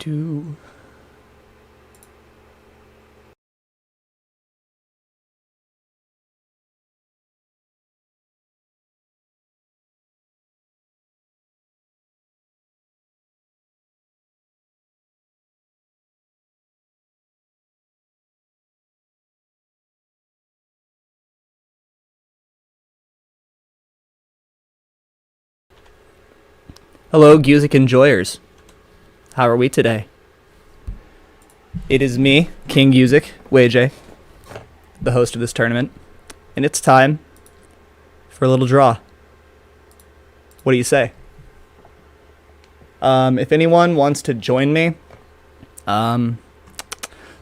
do. Hello, Gusic enjoyers. How are we today? It is me, King Gusic, WayJ, the host of this tournament, and it's time for a little draw. What do you say? If anyone wants to join me, I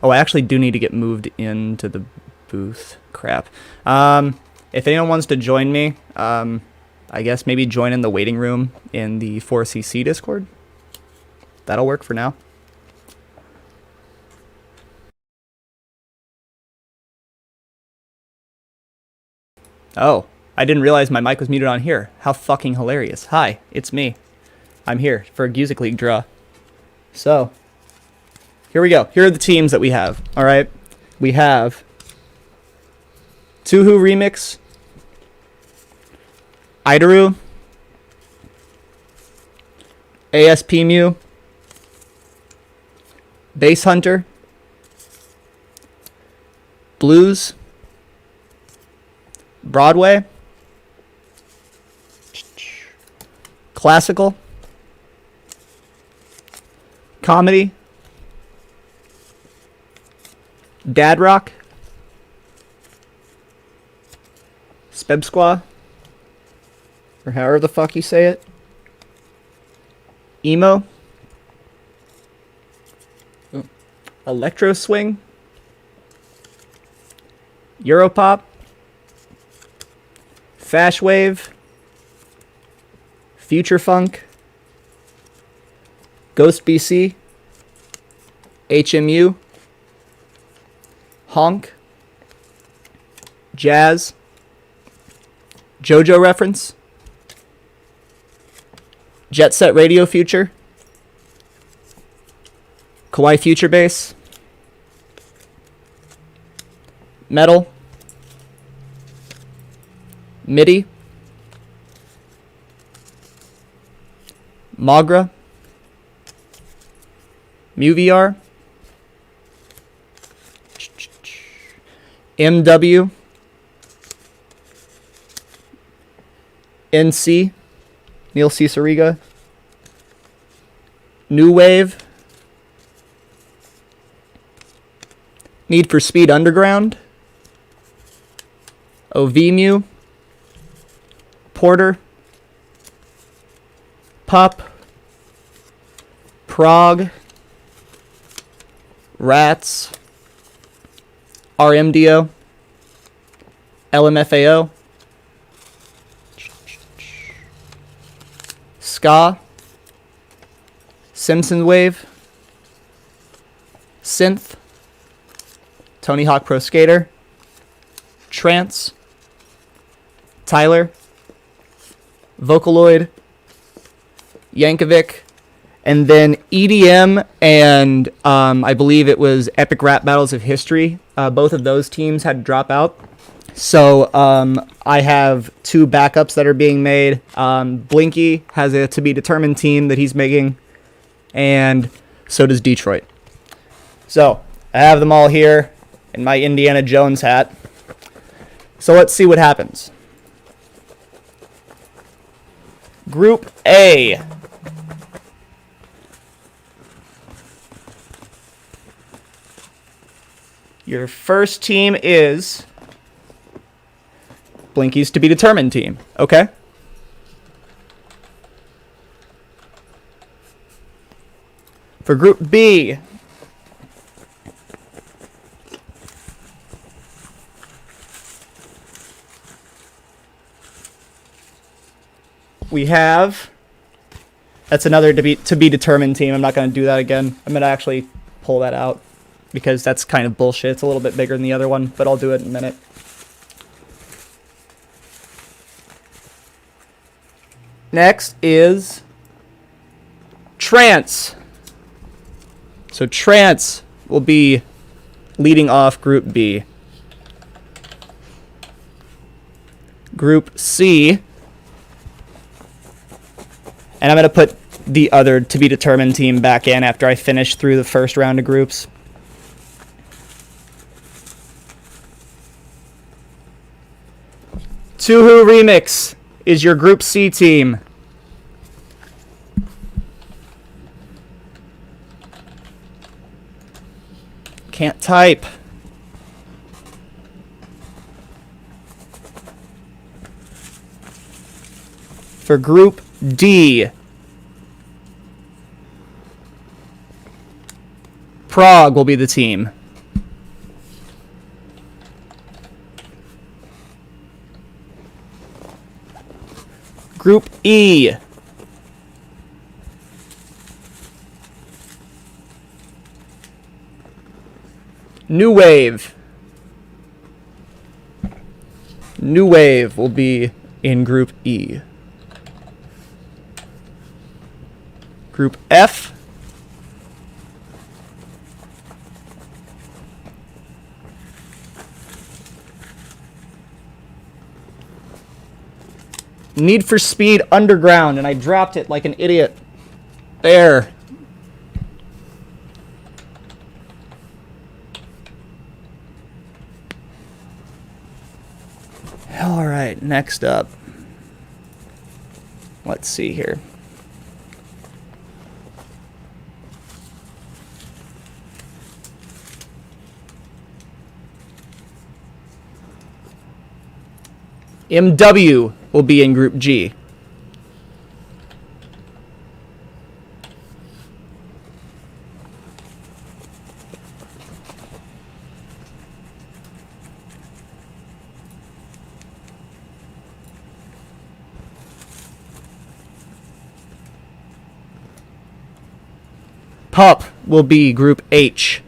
actually do need to get moved into the booth. Crap. If anyone wants to join me, I guess maybe join in the waiting room in the 4CC Discord. That'll work for now. Oh, I didn't realize my mic was muted on here. How fucking hilarious. Hi, it's me. I'm here for a Gusic League draw. So, here we go. Here are the teams that we have. All right. We have Tuhu Remix, Idaru, ASP Mew, Base Hunter, Blues, Broadway, Classical, Comedy, Dad Rock, Spebsqua, or however the fuck you say it, Emo, Electro Swing, Europop, Fash Wave, Future Funk, Ghost BC, HMU, Honk, Jazz, JoJo Reference, Jet Set Radio Future, Kawaii Future Bass, Metal, MIDI, Magra, MuVR, MW, NC, Neil Ciceriga, New Wave, Need for Speed Underground, OVMU, Porter, Pop, Prague, Rats, RMDO, LMFAO, Ska, Simpson Wave, Synth, Tony Hawk Pro Skater, Trance, Tyler, Vocaloid, Yankovic, and then EDM and I believe it was Epic Rap Battles of History. Both of those teams had to drop out. So I have two backups that are being made. Blinky has a to-be-determined team that he's making, and so does Detroit. So I have them all here in my Indiana Jones hat. So let's see what happens. Group A. Your first team is Blinky's to be determined team. Okay? For Group B, we have, that's another to be determined team. I'm not going to do that again. I'm going to actually pull that out because that's kind of bullshit. It's a little bit bigger than the other one, but I'll do it in a minute. Next is Trance. So Trance will be leading off Group B. Group C. And I'm going to put the other to-be-determined team back in after I finish through the first round of groups. Tuhu Remix is your Group C team. Can't type. For Group D, Prague will be the team. Group E, New Wave. New Wave will be in Group E. Group F, Need for Speed Underground, and I dropped it like an idiot. There. All right, next up. Let's see here. MW will be in Group G. Pup will be Group H.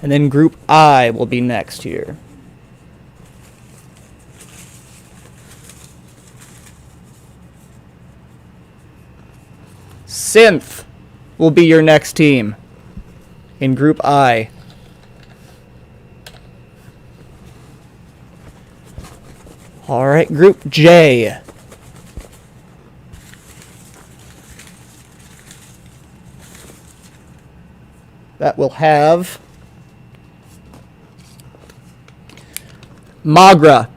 And then Group I will be next here. Synth will be your next team in Group I. All right, Group J. That will have Magra.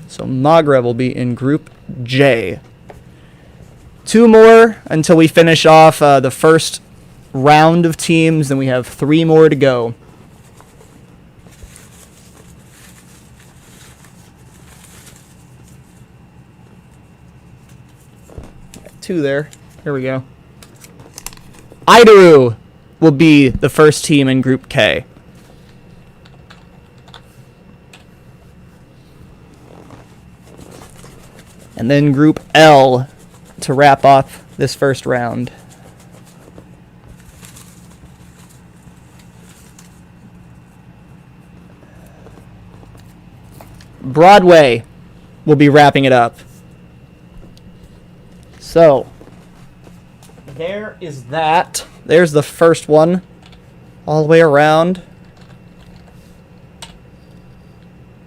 So Magra will be in Group J. 2 more until we finish off the first round of teams. Then we have 3 more to go. Two there. Here we go. Idaru will be the first team in Group K. And then Group L to wrap up this first round. Broadway will be wrapping it up. So, there is that. There's the first one all the way around.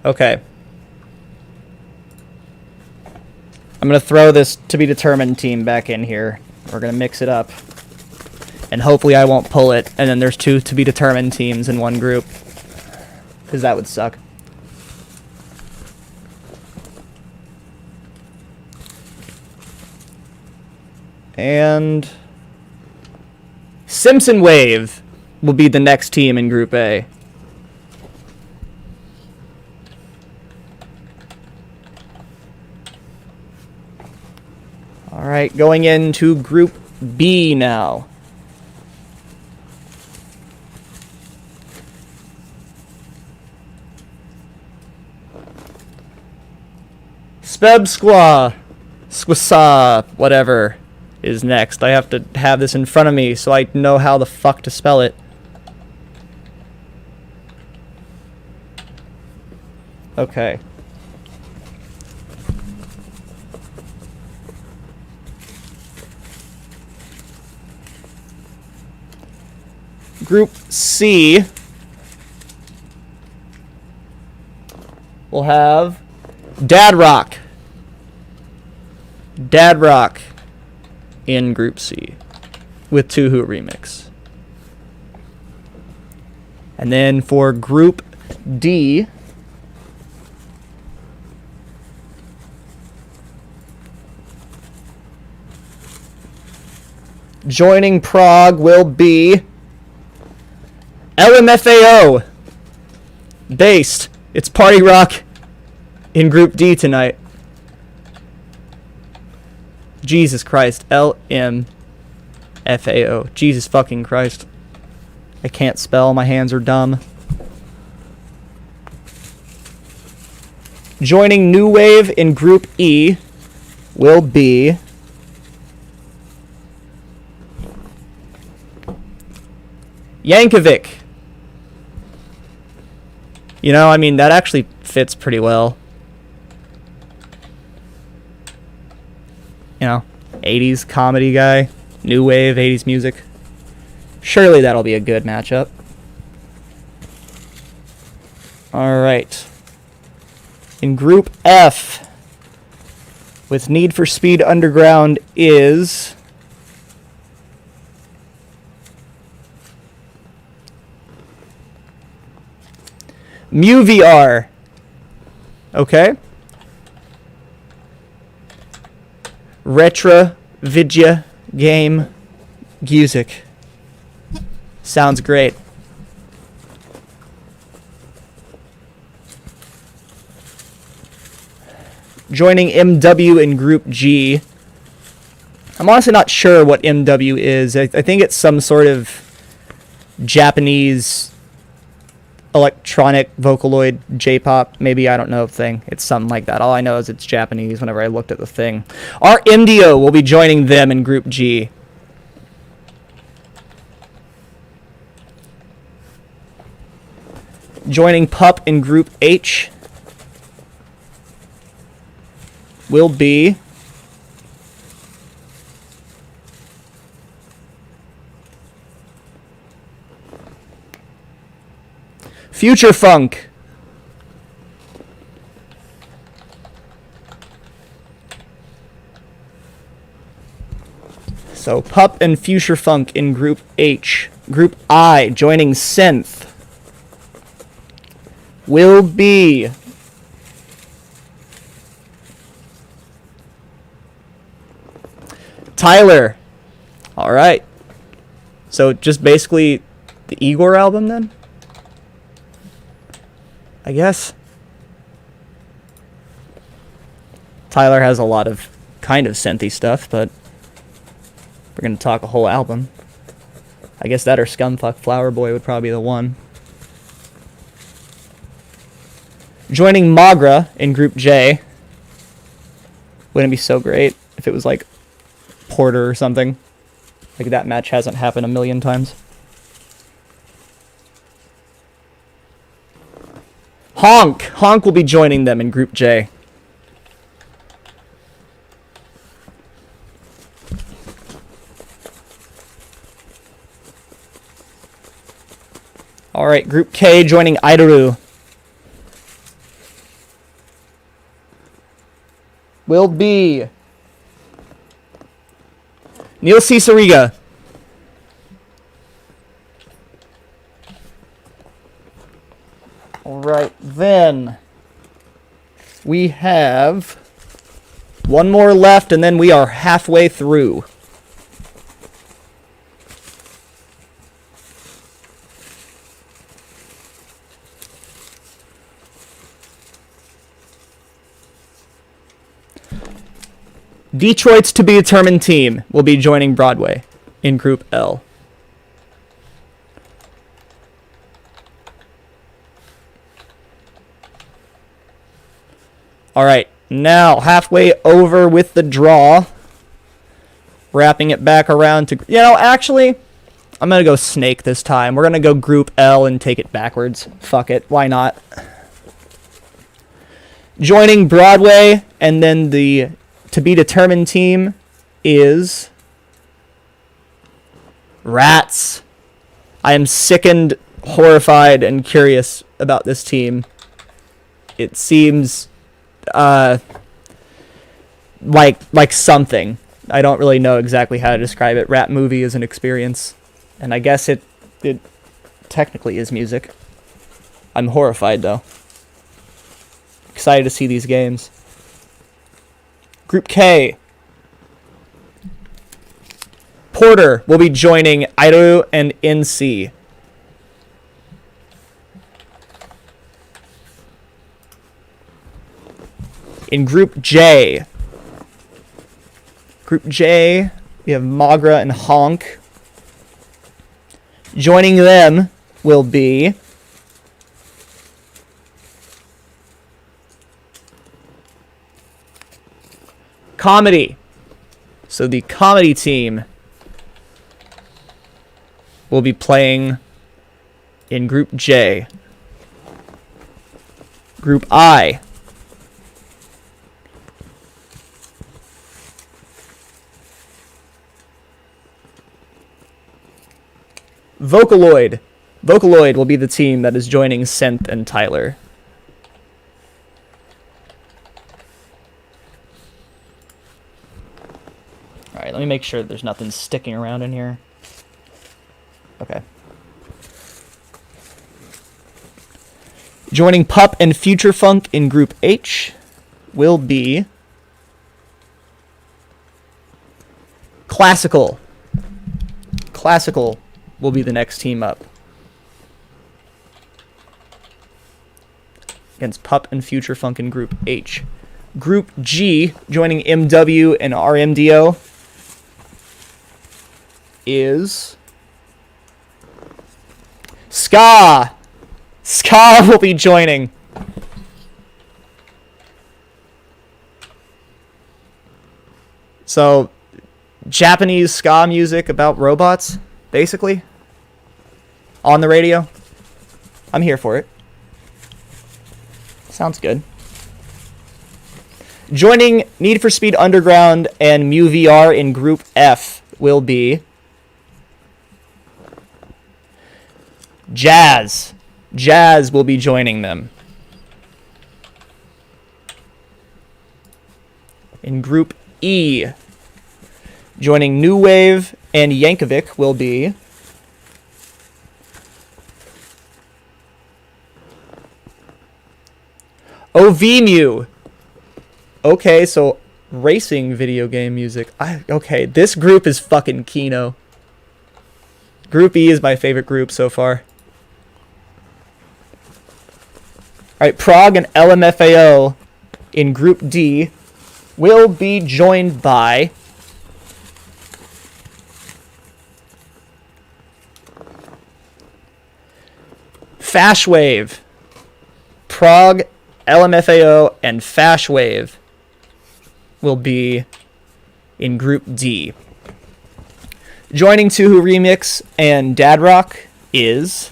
Okay. I'm going to throw this to-be-determined team back in here. We're going to mix it up. And hopefully I won't pull it, and then there's 2 to-be-determined teams in one group. Because that would suck. And Simpson Wave will be the next team in Group A. All right, going into Group B now. Speb Squasa, whatever, is next. I have to have this in front of me so I know how the fuck to spell it. Okay. Group C, we'll have Dad Rock. Dad Rock in Group C with Two Who remix. And then for Group D, joining Prague will be LMFAO. Based. It's Party Rock in Group D tonight. Jesus Christ. LMFAO. Jesus fucking Christ. I can't spell. My hands are dumb. Joining New Wave in Group E will be Yankovic. You know, I mean, that actually fits pretty well. You know, 80s comedy guy, new wave, 80s music. Surely that'll be a good matchup. All right. In Group F, with Need for Speed Underground is MuVR. Okay. Retro Vidya Game Gusic. Sounds great. Joining MW in Group G. I'm honestly not sure what MW is. I think it's some sort of Japanese electronic Vocaloid J-pop, maybe, I don't know, thing. It's something like that. All I know is it's Japanese whenever I looked at the thing. Our Indio will be joining them in Group G. Joining Pup in Group H will be Future Funk. So Pup and Future Funk in Group H. Group I, joining Synth, will be Tyler. All right. So just basically the Igor album then? I guess. Tyler has a lot of kind of synthy stuff, but we're going to talk a whole album. I guess that or Scumfuck Flower Boy would probably be the one. Joining Magra in Group J. Wouldn't it be so great if it was like Porter or something? Like that match hasn't happened a million times. Honk! Honk will be joining them in Group J. Alright, Group K joining Idaru will be Neil Cesariga. Alright, then we have one more left, and then we are halfway through. Detroit's to be determined team will be joining Broadway in Group L. All right, now halfway over with the draw. Wrapping it back around to... You know, actually, I'm going to go Snake this time. We're going to go Group L and take it backwards. Fuck it, why not? Joining Broadway, and then the to-be-determined team is... Rats. I am sickened, horrified, and curious about this team. It seems like something. I don't really know exactly how to describe it. Rap movie is an experience, and I guess it technically is music. I'm horrified, though. Excited to see these games. Group K. Porter will be joining Idaho and NC. In Group J. Group J, we have Magra and Honk. Joining them will be Comedy. So the Comedy team will be playing in Group J. Group I. Vocaloid. Vocaloid will be the team that is joining Synth and Tyler. Alright, let me make sure there's nothing sticking around in here. Okay. Joining Pup and Future Funk in Group H will be Classical. Classical will be the next team up. Against Pup and Future Funk in Group H. Group G, joining MW and RMDO, is Ska. Ska will be joining. So, Japanese ska music about robots, basically, on the radio. I'm here for it. Sounds good. Joining Need for Speed Underground and MuVR in Group F will be Jazz. Jazz will be joining them. In Group E, joining New Wave and Yankovic will be OVMU. Okay, so racing video game music. Okay, this group is fucking Kino. Group E is my favorite group so far. Alright, Prague and LMFAO in Group D will be joined by Fashwave. Prague, LMFAO, and Fashwave will be in Group D. Joining Tuhu Remix and Dad Rock is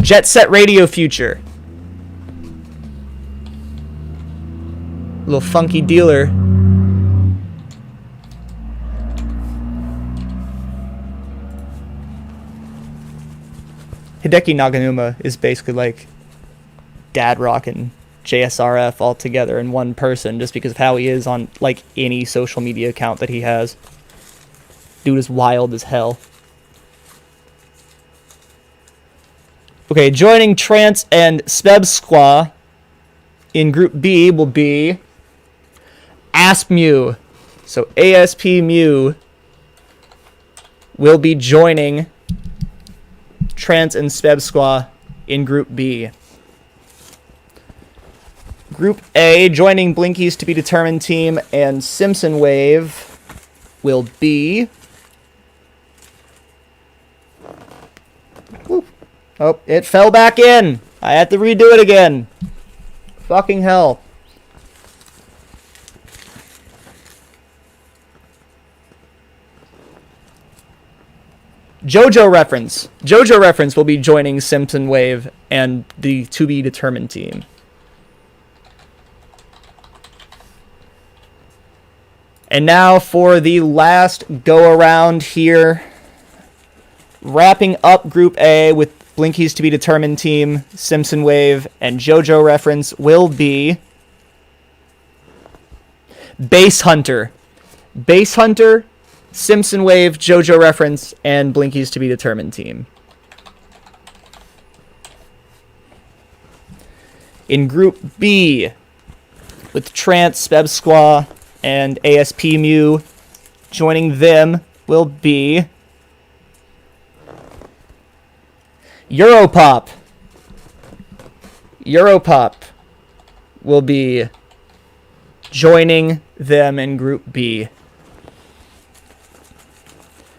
Jet Set Radio Future. Little funky dealer. Hideki Naganuma is basically like Dad Rock and JSRF all together in one person just because of how he is on like any social media account that he has. Dude is wild as hell. Okay, joining Trance and Speb Squaw in Group B will be ASPMU. So ASPMU will be joining Trance and Speb Squaw in Group B. Group A, joining Blinky's To Be Determined team and Simpson Wave will be... Whoop. Oh, it fell back in. I had to redo it again. Fucking hell. JoJo Reference. JoJo Reference will be joining Simpson Wave and the To Be Determined team. And now for the last go-around here. Wrapping up Group A with Blinky's To Be Determined team, Simpson Wave, and JoJo Reference will be Base Hunter. Base Hunter, Simpson Wave, JoJo Reference, and Blinky's To Be Determined team. In Group B, with Trance, Speb Squaw, and ASP Mew, joining them will be Europop. Europop will be joining them in Group B.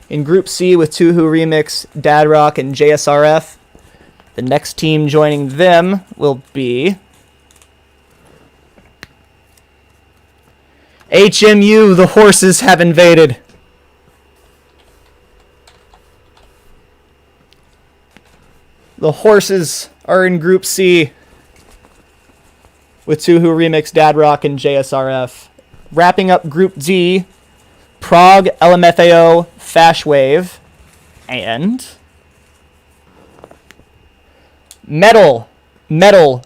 In Group C with Tuhu Remix, Dad Rock, and JSRF, the next team joining them will be HMU. The horses have invaded. The horses are in Group C with Tuhu Remix, Dad Rock, and JSRF. Wrapping up Group D, Prague, LMFAO, Fash Wave, and Metal. Metal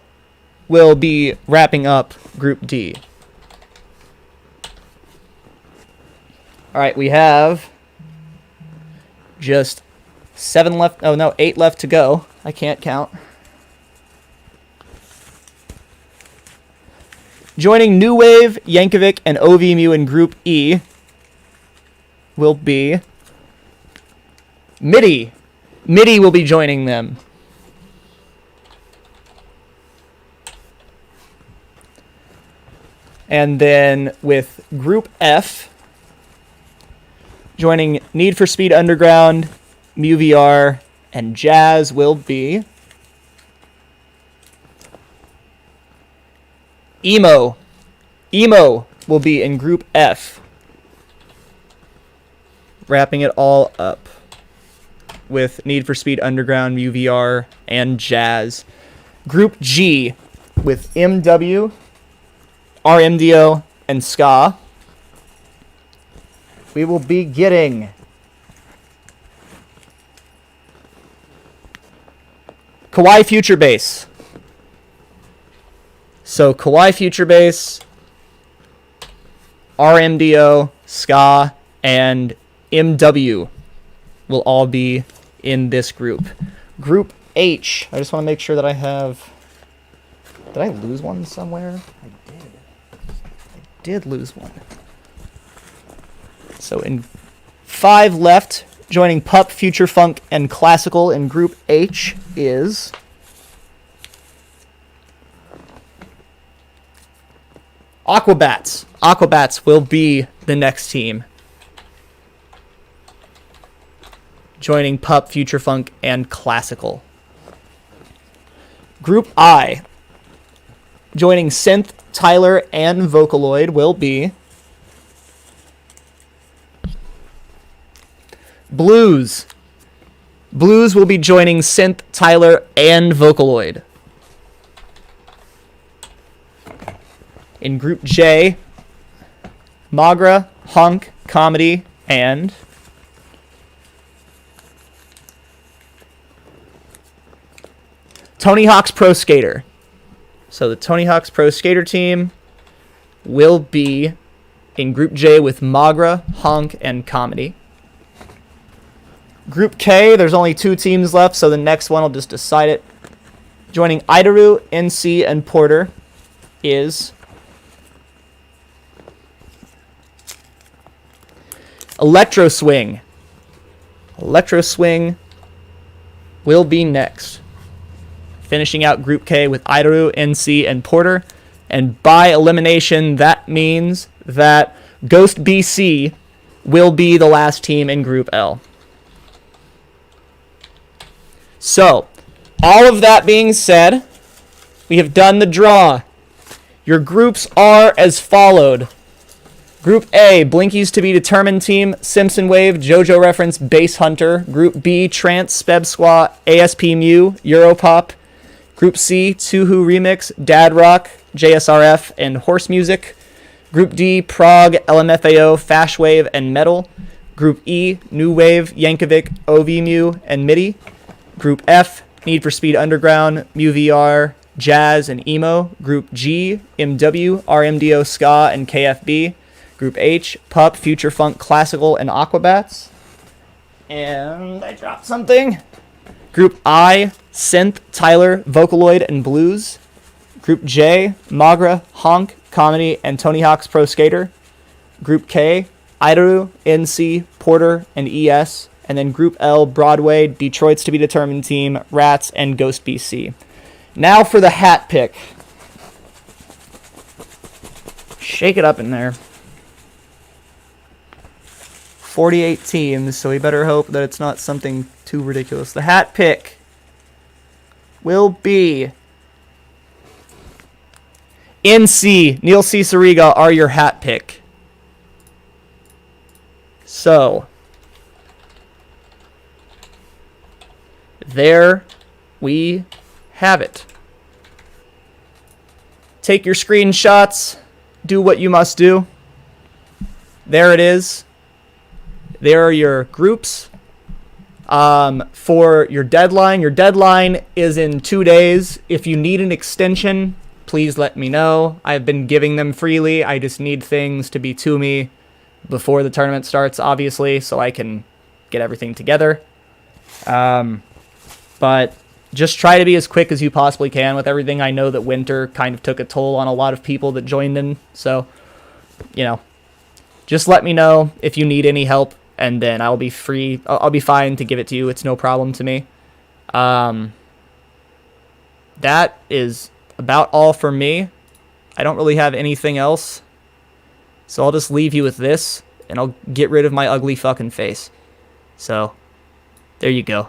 will be wrapping up Group D. All right, we have just 7 left. Oh, no, 8 left to go. I can't count. Joining New Wave, Yankovic, and OVMU in Group E will be MIDI. MIDI will be joining them. And then with Group F, joining Need for Speed Underground, MuVR, and Jazz will be Emo. Emo will be in Group F. Wrapping it all up with Need for Speed Underground, MuVR, and Jazz. Group G with MW, RMDO, and Ska. We will be getting Kawaii Future Bass. So Kawaii Future Bass, RMDO, Ska, and MW will all be in this group. Group H. I just want to make sure that I have... Did I lose one somewhere? I did lose one. So in 5 left, joining Pup, Future Funk, and Classical in Group H is Aquabats. Aquabats will be the next team, joining Pup, Future Funk, and Classical. Group I, joining Synth, Tyler, and Vocaloid will be Blues. Blues will be joining Synth, Tyler, and Vocaloid. In Group J, Magra, Hunk, Comedy, and Tony Hawk's Pro Skater. So the Tony Hawk's Pro Skater team will be in Group J with Magra, Hunk, and Comedy. Group K, there's only 2 teams left, so the next one will just decide it. Joining Idaru, NC, and Porter is Electro Swing. Electro Swing will be next. Finishing out Group K with Idaru, NC, and Porter. And by elimination, that means that Ghost BC will be the last team in Group L. So, all of that being said, we have done the draw. Your groups are as followed. Group A, Blinky's To Be Determined team, Simpson Wave, JoJo Reference, Base Hunter. Group B, Trance, Speb Squaw, ASP Mew, Europop. Group C, Tuhu Remix, Dad Rock, JSRF, and Horse Music. Group D, Prague, LMFAO, Fashwave, and Metal. Group E, New Wave, Yankovic, OVMU, and MIDI. Group F, Need for Speed Underground, MuVR, Jazz, and Emo. Group G, MW, RMDO, Ska, and KFB. Group H, Pup, Future Funk, Classical, and Aquabats. And I dropped something. Group I, Synth, Tyler, Vocaloid, and Blues. Group J, Magra, Honk, Comedy, and Tony Hawk's Pro Skater. Group K, Idaru, NC, Porter, and ES. And then Group L, Broadway, Detroit's To Be Determined Team, Rats, and Ghost BC. Now for the hat pick. Shake it up in there. 48 teams, so we better hope that it's not something too ridiculous. The hat pick will be NC, Neil C. Sariga are your hat pick. So, there we have it. Take your screenshots. Do what you must do. There it is. There are your groups. For your deadline is in 2 days. If you need an extension, please let me know. I've been giving them freely. I just need things to be to me before the tournament starts, obviously, so I can get everything together. But just try to be as quick as you possibly can with everything. I know that winter kind of took a toll on a lot of people that joined in, so, just let me know if you need any help, and then I'll be free. I'll be fine to give it to you. It's no problem to me. That is about all for me. I don't really have anything else. So I'll just leave you with this, and I'll get rid of my ugly fucking face. So, there you go.